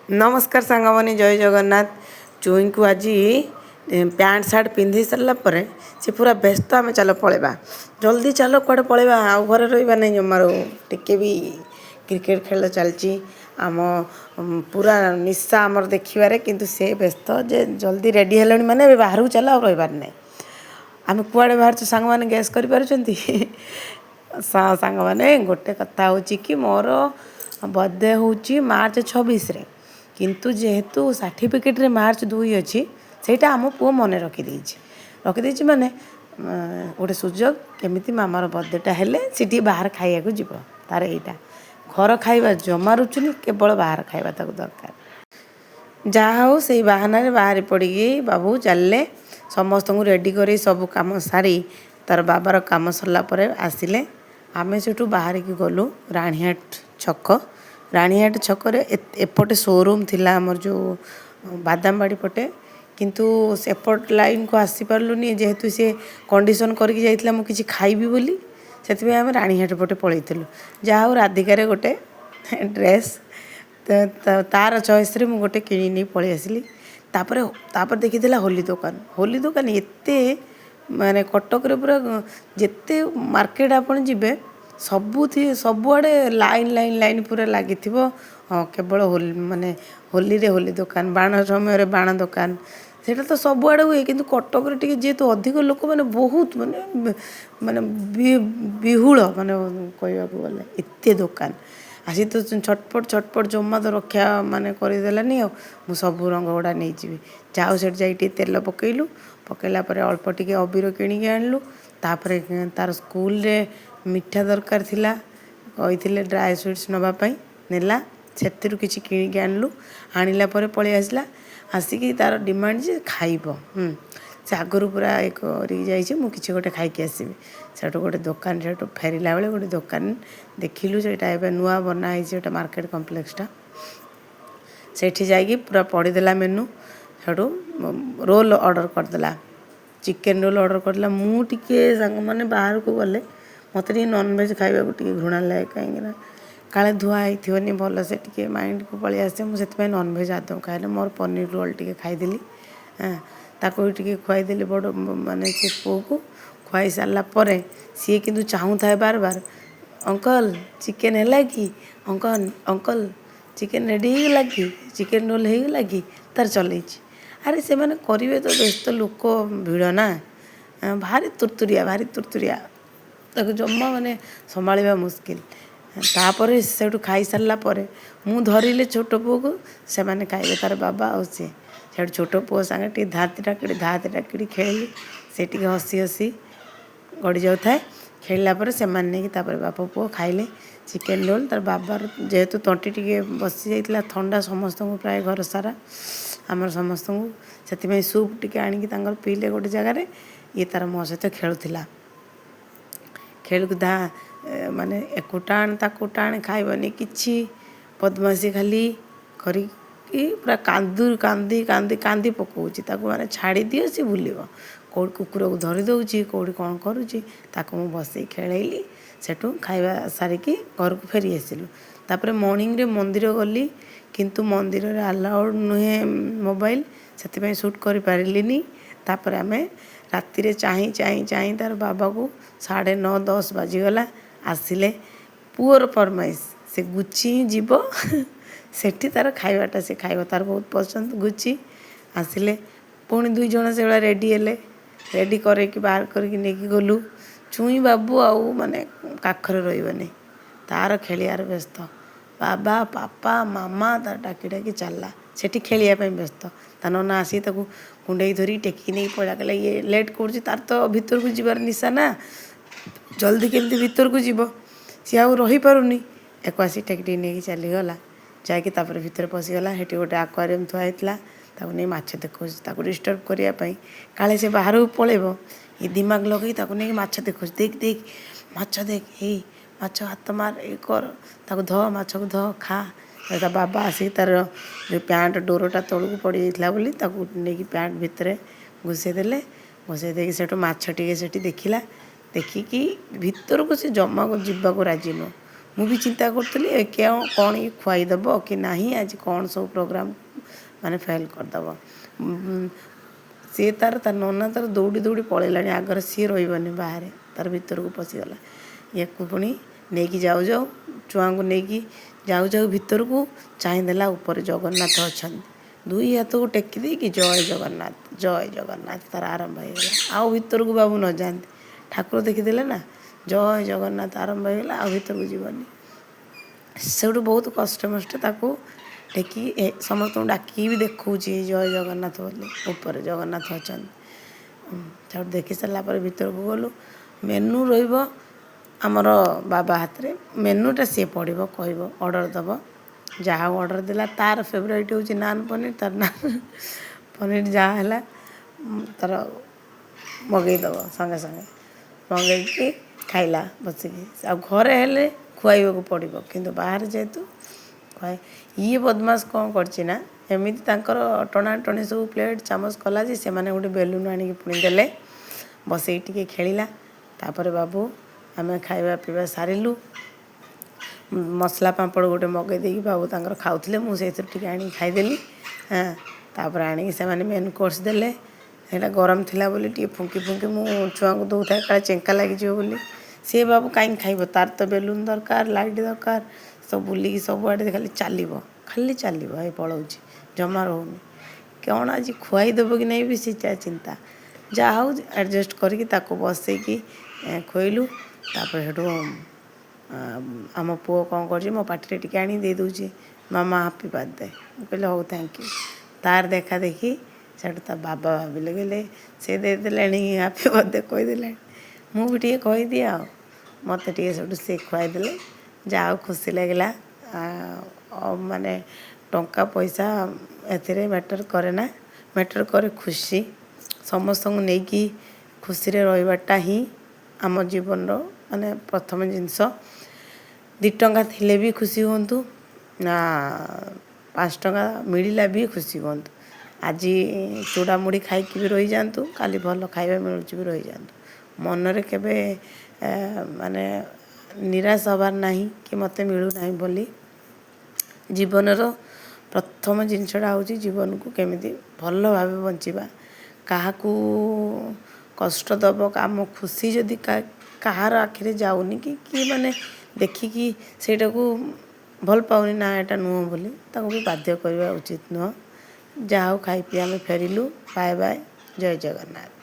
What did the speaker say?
नमस्कार सांगमाने जय जगन्नाथ। चुई को आज पैंट सार्ट पिंधि सारा पर से पूरा व्यस्त आम चल पलैबा जल्दी चल कड़े पलैबा आ घरे रहा नहीं जमार टिके भी क्रिकेट खेल चलती आम पूरा निशा आमर देखिबारे किंतु से व्यस्त जे जल्दी रेडी हेले माने बाहर चल आ रही ना आम कुआड़े बाहर सांग मैंने गैस कर सांग मैंने गोटे कथा हो कि मोर बर्थडे हूँ मार्च 26 रे किंतु जेहेतु सर्टिफिकेट रे मार्च 2 अच्छी सेटा आम पु मन रखिदे माने गोटे सुजोग केमिति मामार बर्थडेटा हेले सीटी बाहर खाइया को जीव तार एटा घर खाइबा जमा रुचुनी केवल बाहर खाइबा ताको दरकार जहाँ हो से बाहाना बाहरी पड़ी बाबू चलले समस्त को रेडी कर सब कम सारी तार बाबार कम सरला आसिले आमे सेठू बाहर की गलु राणीहाट छक राणीहाट छकरे एपटे शोरूम थिला हमर जो बादामबाड़ी पटे किंतु सेपट लाइन को आसी पारलुनी जेहेतु से कंडीशन करके जाइथिला मु किछि खाइबी बोली सेति आम राणीहाट पटे पळैथिलु जहाँ राधिकार गोटे ड्रेस तार चॉइस रे मु गोटे किणी नहीं पळै आसिली तापर देखी होली दुकान एते माने कटक रे पूरा जेते मार्केट आपण जिबे सबुआड़े लाइन लाइन लाइन पूरा लगी केवल होली माने होली रे होली दुकान बाण समय बाण दुकान सेटा तो सबुआड़े हुए किंतु कटक रे जेहेतु अधिक लोक मैंने बहुत माने माने विहुल माने कहवा गले एते दुकान आसी तो छटपट जमा तो रक्षा माने करदेलानी सबू रंग गुड़ा नहीं जी जाओ से जाइए तेल पकईलु पकईला अल्प टिके अबीर किणिकी आणलु तापर तार स्कूल रे मिठा दरकार थिला कही ड्राए स्वीट्स नापी नेला से किसी किणिकी आणलु आणिला पलि आसला आसिकी तार डिमांड जे खाइब से आगरू पूरा एक जाइए मुझे किसी गोटे खाई आसबि सेठू गोटे दुकान से फेरला बेले गोटे दुकान देखिलु से नुआ बनाई गोटे मार्केट कम्प्लेक्सटा सेठी जाइए पूरा पढ़ीदेला मेनू सेठू रोल ऑर्डर करदेला चिकेन रोल ऑर्डर करदेला मुझे सांग मैंने बाहर को गले मत नॉनवेज खाइबा घृणा लगे कहीं काले धुआ होनी भल से टी माइंड को पलि आसे मुझे नॉनवेज आदम खाए मोर पनीर रोल टी खाईदेली ताको टी खुआईदेली बड़ माने से पुओ को खुआई सारापर सी कि चाहू था बार बार अंकल चिकेन है कि अंकल चिकेन रेडी होगा कि चिकेन रोल होगा कि तार चल अरे से मैंने करेंगे तो व्यस्त लोक भिड़ ना भारी तुरतुरिया ताको जमा माने संभाळिबा मुस्किल तापर सेठू खाई सारा मु धरिले छोट पुओ को से माने खाइबे तार बाबा आ सी से छोट पुओ संगे टी धाती टाकड़ी खेली से टी हसी हसी गड़ी जाऊ थाए खेलला से माने तापर बापा पुओ खाइले चिकेन रोल तार बाबार जेहेतु तंटी टी बसी जाइतिला ठंडा समस्त को प्राय घर सारा आमर समस्त को से सूप टी आणिकी पीले गोटे जगार ये तार मो सहित खेलुला खेलकूदा माने एकु टाण ताकू टाण खाइबनी किछि बदमाशी खाली करी पूरा कांदी पकाउछि ताकू माने छाड़ी दियो से बुलिबो कौड़ कुकुर को धरी दउछि कौड़ी कौन करुछि ताकू मु बसई खेलैली सेठू खाइबा सारिकी घर को फेरी आसिलु तापर मॉर्निंग रे मंदिर गली किंतु मंदिर रे अलाउड नुहे मोबाइल से शूट कर पारिलिनी तापर आमे राति रे चाही तार बाबा को 9:30-10 बाजीगला आसिले पुअर फरमाइश से गुची जीव सेठी तार खाइबाटा से खाइब तार बहुत पसंद गुची आसिले पुणी 2 जण से रेडी हेले रेडी करके बाहर करके नहीं गलु चुई बाबू आउ माने काखरे रही तार खेलियार व्यस्त बाबा पापा मामा तार डाकी चलला सेठी खेलिया व्यस्त ता नना आसी ताकू कुंडई धरी टेकी नहीं पड़ा कहला ये लेट कर तार तो भीतर को जीवार निशा ना जल्दी केमती भीतर को जीव सी आउ रही पारुनी एक आसी टेकी नहीं चलीगला जाकि भीतर पशिगला हेटी गोटे आक्वारियम थुआ होता ताकू नहीं माछ देखो ताकू डिस्टर्ब करने काले से बाहर को पलैब ये दिमाग लगे ताकू नहीं माछ देखो देख माछ देख हे माछ हाथ मार ये कर ताकू ध माछ को ध खा ता बाबा आसिक तार जो पैंट डोरटा तौक पड़ जाता बोली नहीं पैंट भितर घुसेदेले घुसेदे से माछ टे देखिला देखिकी भीतर को से जमा को जीवा को राजी नुह ମୁଁ ବି ଚିନ୍ତା କରୁଥିଲି କେଉଁ କ'ଣ ଖୁଆଇଦେବ କି ନାହିଁ, ଆଜି କ'ଣ ସବୁ ପ୍ରୋଗ୍ରାମ୍ ମାନେ ଫେଲ୍ କରିଦେବ। ସିଏ ତା ନନା ଦୌଡ଼ି ଦୌଡ଼ି ପଳେଇଲାଣି ଆଗରେ, ସିଏ ରହିବନି ବାହାରେ, ତାର ଭିତରକୁ ପଶିଗଲା। ୟାକୁ ପୁଣି ନେଇକି ଯାଉ ଯାଉ ଛୁଆଙ୍କୁ ନେଇକି ଯାଉ ଯାଉ ଭିତରକୁ ଚାହିଁଦେଲା ଉପରେ ଜଗନ୍ନାଥ ଅଛନ୍ତି। ଦୁଇ ହାତକୁ ଟେକି ଦେଇକି ଜୟ ଜଗନ୍ନାଥ ତାର ଆରମ୍ଭ ହେଇଗଲା। ଆଉ ଭିତରକୁ ବାବୁ ନ ଯାଆନ୍ତି, ଠାକୁର ଦେଖିଦେଲେ ନା, ଜୟ ଜଗନ୍ନାଥ ଆରମ୍ଭ ହେଇଗଲା, ଆଉ ଭିତରକୁ ଯିବନି। ସେଠୁ ବହୁତ କଷ୍ଟମଷ୍ଟେ ତାକୁ ଟେକି ସମସ୍ତଙ୍କୁ ଡାକିକି ବି ଦେଖାଉଛି ଜୟ ଜଗନ୍ନାଥ ବୋଲି, ଉପରେ ଜଗନ୍ନାଥ ଅଛନ୍ତି। ସେଠୁ ଦେଖି ସାରିଲା ପରେ ଭିତରକୁ ଗଲୁ। ମେନୁ ରହିବ ଆମର ବାବା ହାତରେ, ମେନୁଟା ସିଏ ପଢ଼ିବ, କହିବ, ଅର୍ଡ଼ର ଦେବ। ଯାହା ଅର୍ଡ଼ର ଦେଲା, ତାର ଫେଭରାଇଟ୍ ହେଉଛି ନାନ୍ ପନିର, ତାର ନାନ୍ ପନିର ଯାହା ହେଲା ତାର ମଗେଇଦେବ, ସାଙ୍ଗେ ସାଙ୍ଗେ ମଗେଇକି ଖାଇଲା ବସିକି। ଆଉ ଘରେ ହେଲେ ଖୁଆଇବାକୁ ପଡ଼ିବ, କିନ୍ତୁ ବାହାରେ ଯେହେତୁ ଇଏ ବଦମାସ କ'ଣ କରିଛି ନା, ଏମିତି ତାଙ୍କର ଟଣାଟଣି ସବୁ ପ୍ଲେଟ୍ ଚାମଚ କଲା ଯେ ସେମାନେ ଗୋଟେ ବେଲୁନ୍ ଆଣିକି ପୁଣି ଦେଲେ, ବସେଇକି ଟିକେ ଖେଳିଲା। ତାପରେ ବାବୁ ଆମେ ଖାଇବା ପିଇବା ସାରିଲୁ। ମସଲା ପାମ୍ପଡ଼ ଗୋଟେ ମଗେଇ ଦେଇକି ବାବୁ ତାଙ୍କର ଖାଉଥିଲେ, ମୁଁ ସେଇଥିରୁ ଟିକେ ଆଣିକି ଖାଇଦେଲି। ତାପରେ ଆଣିକି ସେମାନେ ମେନ୍ କୋର୍ସ ଦେଲେ। ସେଇଟା ଗରମ ଥିଲା ବୋଲି ଟିକେ ଫୁଙ୍କି ଫୁଙ୍କି ମୁଁ ଛୁଆଙ୍କୁ ଦେଉଥାଏ, କାଳେ ଚେଙ୍କା ଲାଗିଯିବ ବୋଲି। ସିଏ ବାବୁ କାହିଁକି ଖାଇବ, ତାର ତ ବେଲୁନ୍ ଦରକାର, ଲାଇଟ୍ ଦରକାର। ସବୁ ବୁଲିକି ସବୁଆଡ଼େ ଖାଲି ଚାଲିବ ଏଇ ପଳଉଛି, ଜମା ରହୁନି। କ'ଣ ଆଜି ଖୁଆଇ ଦେବ କି ନାହିଁ ବି ସେଟା ଚିନ୍ତା। ଯାହା ହଉ ଆଡ଼ଜଷ୍ଟ କରିକି ତାକୁ ବସେଇକି ଖୁଆଇଲୁ। ତାପରେ ସେଠୁ ଆମ ପୁଅ କ'ଣ କରୁଛି, ମୋ ପାଟିରେ ଟିକେ ଆଣି ଦେଇ ଦେଉଛି, ମାମା ହାପି ବାର୍ଥଡେ। ମୁଁ କହିଲି ହଉ ଥ୍ୟାଙ୍କ ୟୁ। ତାର ଦେଖା ଦେଖି ସେଠୁ ତା ବାବା ଭାବିଲେ, କହିଲେ ସେ ଦେଇଦେଲେଣି ହାପି ବାର୍ଥଡେ କହିଦେଲେଣି, ମୁଁ ବି ଟିକେ କହିଦିଏ ଆଉ। ମୋତେ ଟିକେ ସେଠୁ ସେ ଖୁଆଇଦେଲେ, ଯାହା ହଉ ଖୁସି ଲାଗିଲା। ମାନେ ଟଙ୍କା ପଇସା ଏଥିରେ ମ୍ୟାଟର୍ କରେ ନା, ମ୍ୟାଟର୍ କରେ ଖୁସି। ସମସ୍ତଙ୍କୁ ନେଇକି ଖୁସିରେ ରହିବାଟା ହିଁ ଆମ ଜୀବନର ମାନେ ପ୍ରଥମ ଜିନିଷ। 2 ଟଙ୍କା ଥିଲେ ବି ଖୁସି ହୁଅନ୍ତୁ, 5 ଟଙ୍କା ମିଳିଲା ବି ଖୁସି ହୁଅନ୍ତୁ। ଆଜି ଚୂଡ଼ାମୁଢ଼ି ଖାଇକି ବି ରହିଯାଆନ୍ତୁ, କାଲି ଭଲ ଖାଇବା ମିଳୁଛି ବି ରହିଯାଆନ୍ତୁ। ମନରେ କେବେ ମାନେ ନିରାଶ ହେବାର ନାହିଁ କି ମୋତେ ମିଳୁନାହିଁ ବୋଲି। ଜୀବନର ପ୍ରଥମ ଜିନିଷଟା ହେଉଛି ଜୀବନକୁ କେମିତି ଭଲ ଭାବେ ବଞ୍ଚିବା। କାହାକୁ କଷ୍ଟ ଦେବ, ଆମ ଖୁସି ଯଦି କାହାର ଆଖିରେ ଯାଉନି କି ମାନେ ଦେଖିକି ସେଇଟାକୁ ଭଲ ପାଉନି, ନା ଏଇଟା ନୁହଁ ବୋଲି, ତାକୁ ବି ବାଧ୍ୟ କରିବା ଉଚିତ ନୁହଁ। ଯାହା ହଉ ଖାଇ ପିଇ ଆମେ ଫେରିଲୁ। ବାଏ ବାଏ, ଜୟ ଜଗନ୍ନାଥ।